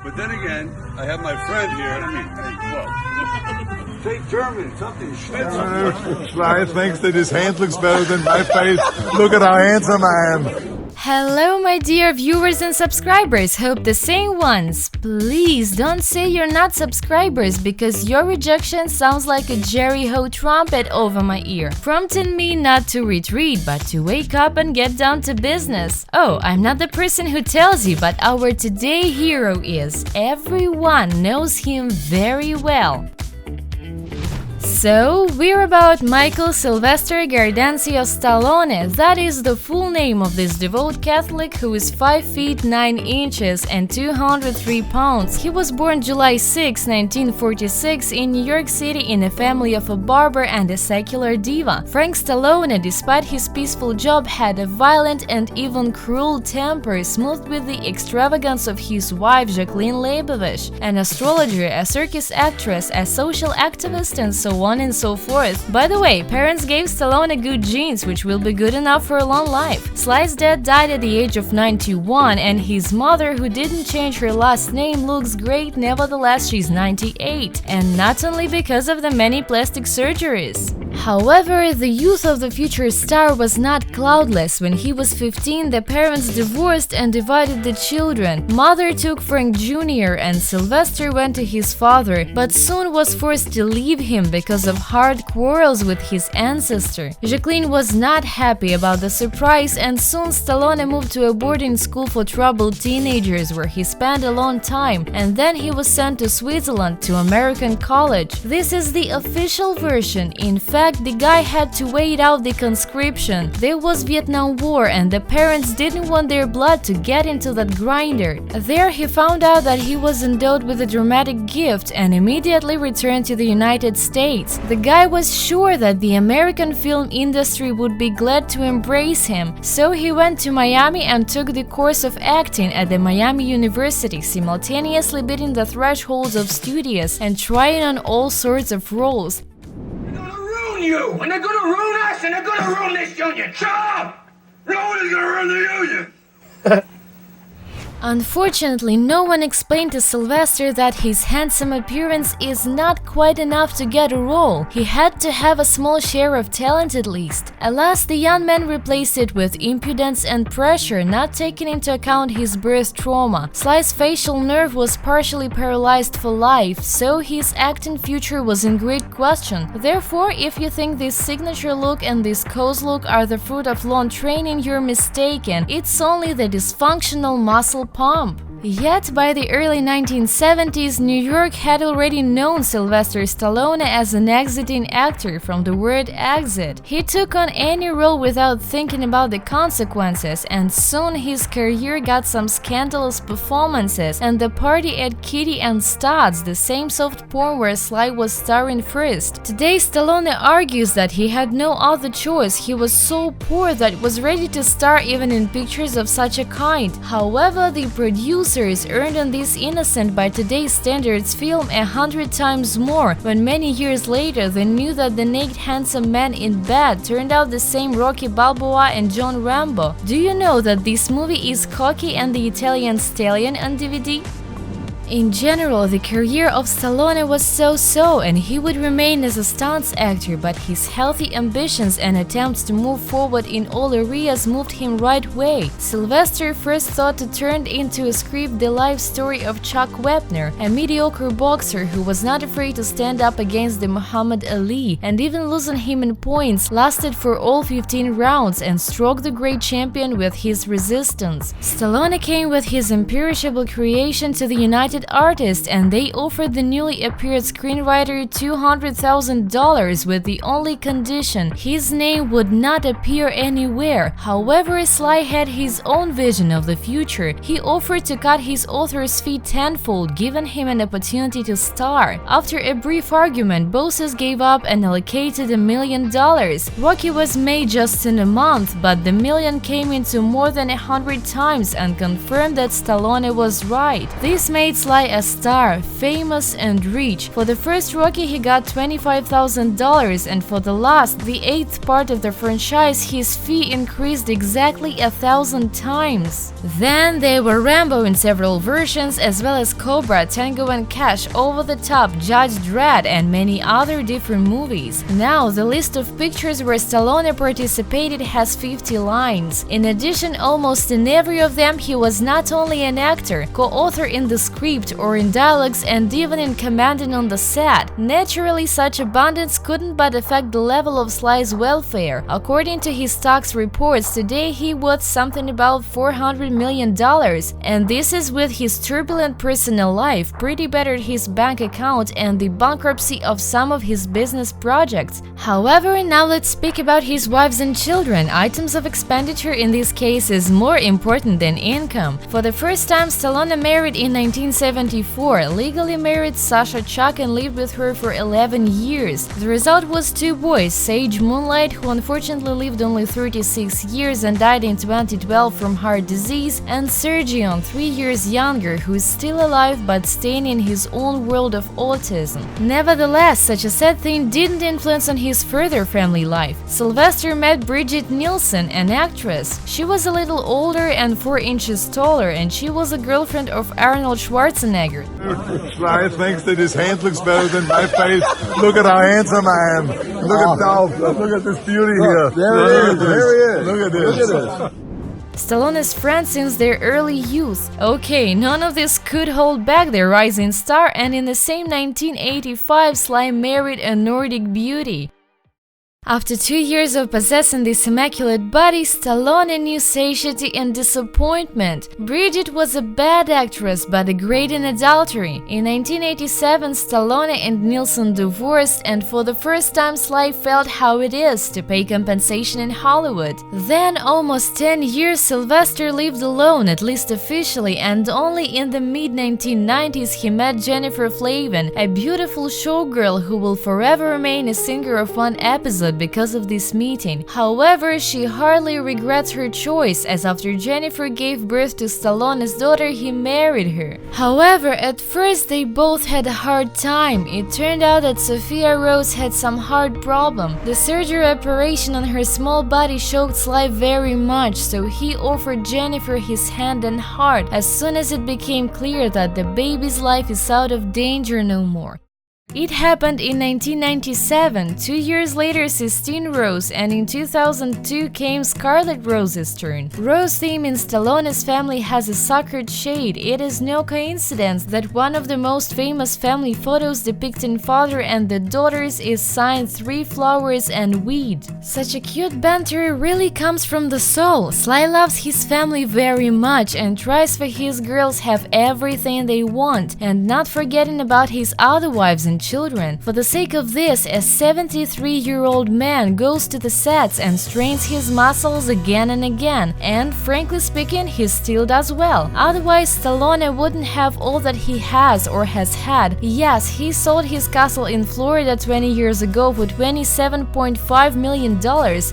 But then again, I have my friend here. I mean, hey, look. Take German, something. Schleier thinks that his hand looks better than my face. Look at how handsome I am. Hello, my dear viewers and subscribers, hope the same ones. Please don't say you're not subscribers, because your rejection sounds like a Jerry Ho trumpet over my ear, prompting me not to retreat but to wake up and get down to business. Oh, I'm not the person who tells you, but our today hero is. Everyone knows him very well. So, we're about Michael Sylvester Gardenzio Stallone. That is the full name of this devout Catholic who is 5 feet 9 inches and 203 pounds. He was born July 6, 1946 in New York City in a family of a barber and a secular diva. Frank Stallone, despite his peaceful job, had a violent and even cruel temper, smoothed with the extravagance of his wife Jacqueline Leibovish, an astrologer, a circus actress, a social activist, and so on and so forth. By the way, parents gave Stallone good genes, which will be good enough for a long life. Sly's dad died at the age of 91, and his mother, who didn't change her last name, looks great, nevertheless she's 98, and not only because of the many plastic surgeries. However, the youth of the future star was not cloudless. When he was 15, the parents divorced and divided the children. Mother took Frank Jr. and Sylvester went to his father, but soon was forced to leave him because of hard quarrels with his ancestor. Jacqueline was not happy about the surprise, and soon Stallone moved to a boarding school for troubled teenagers where he spent a long time, and then he was sent to Switzerland to American college. This is the official version. In fact, the guy had to wait out the conscription. There was Vietnam War and the parents didn't want their blood to get into that grinder. There he found out that he was endowed with a dramatic gift and immediately returned to the United States. The guy was sure that the American film industry would be glad to embrace him, so he went to Miami and took the course of acting at the Miami University, simultaneously beating the thresholds of studios and trying on all sorts of roles. You, and they're gonna ruin us, and they're gonna ruin this union. Shut up! No one is gonna ruin the union. Unfortunately, no one explained to Sylvester that his handsome appearance is not quite enough to get a role. He had to have a small share of talent at least. Alas, the young man replaced it with impudence and pressure, not taking into account his birth trauma. Sly's facial nerve was partially paralyzed for life, so his acting future was in great question. Therefore, if you think this signature look and this cozy look are the fruit of long training, you're mistaken. It's only the dysfunctional muscle pump. Yet, by the early 1970s, New York had already known Sylvester Stallone as an exiting actor, from the word exit. He took on any role without thinking about the consequences, and soon his career got some scandalous performances, and The Party at Kitty and Studs, the same soft porn where Sly was starring first. Today, Stallone argues that he had no other choice. He was so poor that was ready to star even in pictures of such a kind. However, the producer earned on this innocent by today's standards film 100 times more, when many years later they knew that the naked handsome man in bed turned out the same Rocky Balboa and John Rambo. Do you know that this movie is Cocky and the Italian Stallion on DVD? In general, the career of Stallone was so-so, and he would remain as a stunts actor, but his healthy ambitions and attempts to move forward in all areas moved him right way. Sylvester first thought to turn into a script the life story of Chuck Wepner, a mediocre boxer who was not afraid to stand up against the Muhammad Ali, and even losing him in points, lasted for all 15 rounds and struck the great champion with his resistance. Stallone came with his imperishable creation to the United Artists, and they offered the newly appeared screenwriter $200,000 with the only condition his name would not appear anywhere. However, Sly had his own vision of the future. He offered to cut his author's fee tenfold, giving him an opportunity to star. After a brief argument, bosses gave up and allocated $1 million. Rocky was made just in a month, but the million came into more than 100 times and confirmed that Stallone was right. This made Sly a star, famous and rich. For the first Rocky he got $25,000 and for the last, the 8th part of the franchise, his fee increased exactly 1,000 times. Then there were Rambo in several versions as well as Cobra, Tango and Cash, Over the Top, Judge Dredd and many other different movies. Now the list of pictures where Stallone participated has 50 lines. In addition, almost in every of them he was not only an actor, co-author in the script or in dialogues and even in commanding on the set. Naturally, such abundance couldn't but affect the level of Sly's welfare. According to his stocks reports, today he worth something about $400 million, and this is with his turbulent personal life pretty bettered his bank account and the bankruptcy of some of his business projects. However, now let's speak about his wives and children. Items of expenditure in this case is more important than income. For the first time, Stallone married in 1974, legally married Sasha Chuck and lived with her for 11 years. The result was 2 boys, Sage Moonlight, who unfortunately lived only 36 years and died in 2012 from heart disease, and Sergion, 3 years younger, who is still alive but staying in his own world of autism. Nevertheless, such a sad thing didn't influence on his further family life. Sylvester met Bridget Nielsen, an actress. She was a little older and 4 inches taller, and she was a girlfriend of Arnold Schwarzenegger. Sly thinks that his hand looks better than my face. Look at how handsome I am. Look at Dolph. Look at this beauty here. There he is. There he is. Look at this. Look at this. Stallone's friends since their early youth. Okay, none of this could hold back their rising star, and in the same 1985, Sly married a Nordic beauty. After 2 years of possessing this immaculate body, Stallone knew satiety and disappointment. Bridget was a bad actress but a great in adultery. In 1987, Stallone and Nielsen divorced, and for the first time Sly felt how it is to pay compensation in Hollywood. Then, almost 10 years, Sylvester lived alone, at least officially, and only in the mid-1990s he met Jennifer Flavin, a beautiful showgirl who will forever remain a singer of one episode because of this meeting. However, she hardly regrets her choice, as after Jennifer gave birth to Stallone's daughter, he married her. However, at first they both had a hard time. It turned out that Sophia Rose had some heart problem. The surgery operation on her small body shocked Sly very much, so he offered Jennifer his hand and heart as soon as it became clear that the baby's life is out of danger no more. It happened in 1997, 2 years later Sistine Rose, and in 2002 came Scarlett Rose's turn. Rose theme in Stallone's family has a sacred shade. It is no coincidence that one of the most famous family photos depicting father and the daughters is signed 3 flowers and weed. Such a cute banter really comes from the soul. Sly loves his family very much and tries for his girls have everything they want, and not forgetting about his other wives and children. For the sake of this, a 73-year-old man goes to the sets and strains his muscles again and again, and frankly speaking, he still does well. Otherwise, Stallone wouldn't have all that he has or has had. Yes, he sold his castle in Florida 20 years ago for $27.5 million,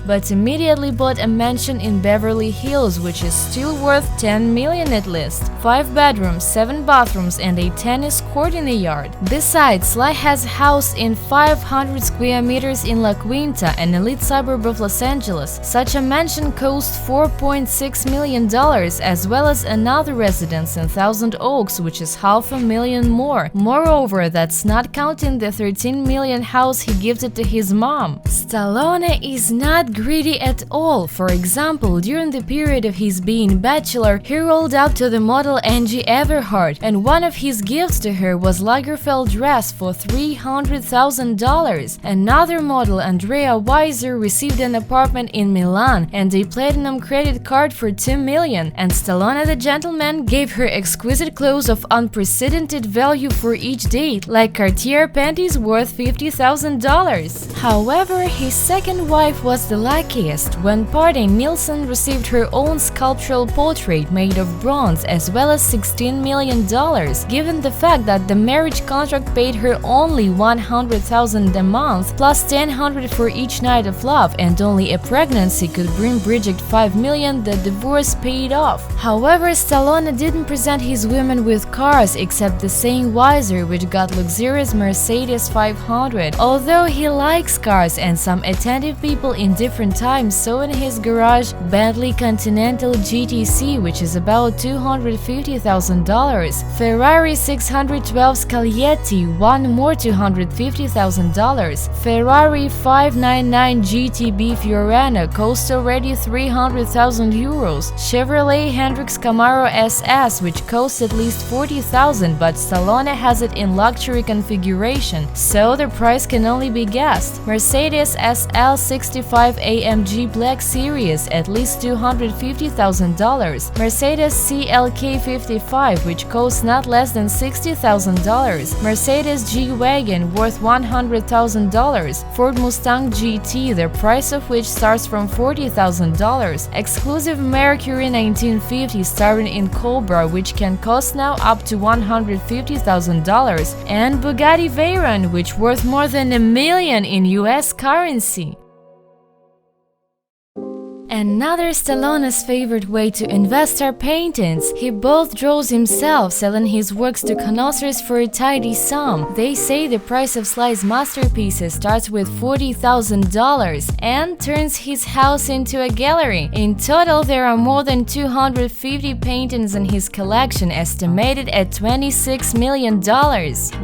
but immediately bought a mansion in Beverly Hills, which is still worth $10 million at least. 5 bedrooms, 7 bathrooms, and a tennis court in the yard. Besides, Sly has a house in 500 square meters in La Quinta, an elite suburb of Los Angeles. Such a mansion cost $4.6 million, as well as another residence in Thousand Oaks, which is $500,000 more. Moreover, that's not counting the $13 million house he gifted to his mom. Stallone is not greedy at all. For example, during the period of his being bachelor, he rolled up to the model Angie Everhart, and one of his gifts to her was Lagerfeld dress for $300,000. Another model, Andrea Weiser, received an apartment in Milan and a platinum credit card for $2 million, and Stallone the gentleman gave her exquisite clothes of unprecedented value for each date, like Cartier panties worth $50,000. However, his second wife was the luckiest. When parting, Nielsen received her own sculptural portrait made of bronze, as well as $16 million, given the fact that the marriage contract paid her only $100,000 a month, plus $1,000 for each night of love, and only a pregnancy could bring Bridget $5 million. The divorce paid off. However, Stallone didn't present his women with cars except the same Wiser, which got luxurious Mercedes 500. Although he likes cars, and some attentive people in different times saw in his garage Bentley Continental GTC, which is about $250,000, Ferrari 612 Scaglietti, one more $250,000, Ferrari 599 GTB Fiorano cost already €300,000, Chevrolet Hendrix Camaro SS, which costs at least $40,000, but Stallone has it in luxury configuration, so the price can only be guessed. Mercedes SL 65 AMG Black Series, at least $250,000, Mercedes CLK 55, which costs not less than $60,000, Mercedes G-Wagon worth $100,000, Ford Mustang GT, the price of which starts from $40,000, exclusive Mercury 1950 starring in Cobra, which can cost now up to $150,000, and Bugatti Veyron, which worth more than $1 million in US currency. Another Stallone's favorite way to invest are paintings. He both draws himself, selling his works to connoisseurs for a tidy sum. They say the price of Sly's masterpieces starts with $40,000 and turns his house into a gallery. In total, there are more than 250 paintings in his collection, estimated at $26 million.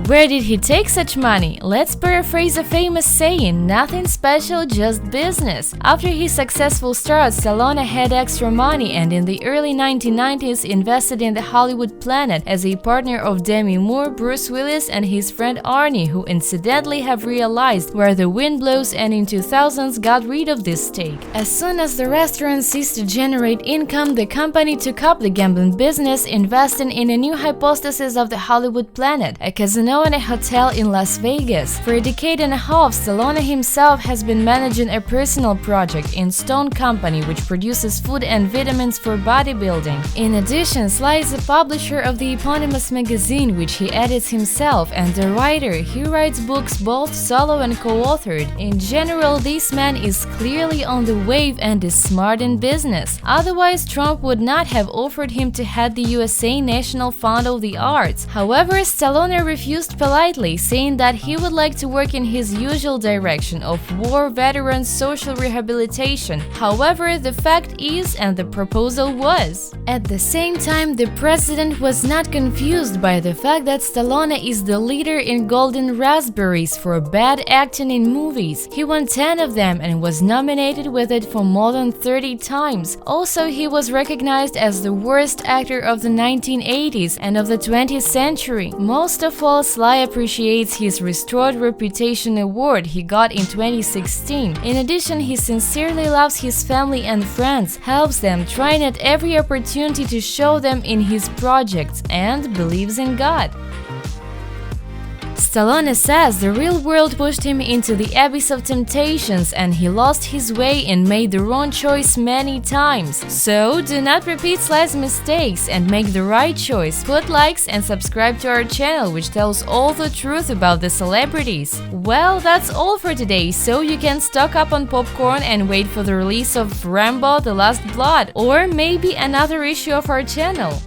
Where did he take such money? Let's paraphrase a famous saying, nothing special, just business. After his successful start, Stallone had extra money and in the early 1990s invested in the Hollywood planet as a partner of Demi Moore, Bruce Willis, and his friend Arnie, who incidentally have realized where the wind blows, and in 2000s got rid of this stake. As soon as the restaurant ceased to generate income, the company took up the gambling business, investing in a new hypothesis of the Hollywood planet, a casino and a hotel in Las Vegas. For a decade and a half, Stallone himself has been managing a personal project in Stone Company, which produces food and vitamins for bodybuilding. In addition, Sly is a publisher of the eponymous magazine, which he edits himself, and a writer. He writes books both solo and co-authored. In general, this man is clearly on the wave and is smart in business. Otherwise, Trump would not have offered him to head the USA National Fund of the Arts. However, Stallone refused politely, saying that he would like to work in his usual direction of war veterans' social rehabilitation. However, the fact is, and the proposal was. At the same time, the president was not confused by the fact that Stallone is the leader in Golden Raspberries for bad acting in movies. He won 10 of them and was nominated with it for more than 30 times. Also, he was recognized as the worst actor of the 1980s and of the 20th century. Most of all, Sly appreciates his Restored Reputation award he got in 2016. In addition, he sincerely loves his family and friends, helps them, trying at every opportunity to show them in his projects, and believes in God. Stallone says the real world pushed him into the abyss of temptations and he lost his way and made the wrong choice many times. So do not repeat Sly's mistakes and make the right choice. Put likes and subscribe to our channel, which tells all the truth about the celebrities. Well, that's all for today, so you can stock up on popcorn and wait for the release of Rambo: The Last Blood, or maybe another issue of our channel.